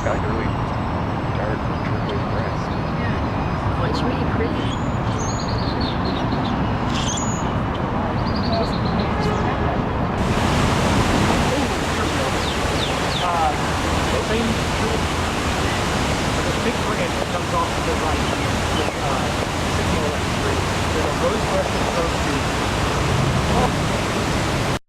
like really dark turquoise grass. Yeah. Oh, it's really pretty. Same there's a big branch that comes off to the right with Signal Street. There's a rose bush that goes to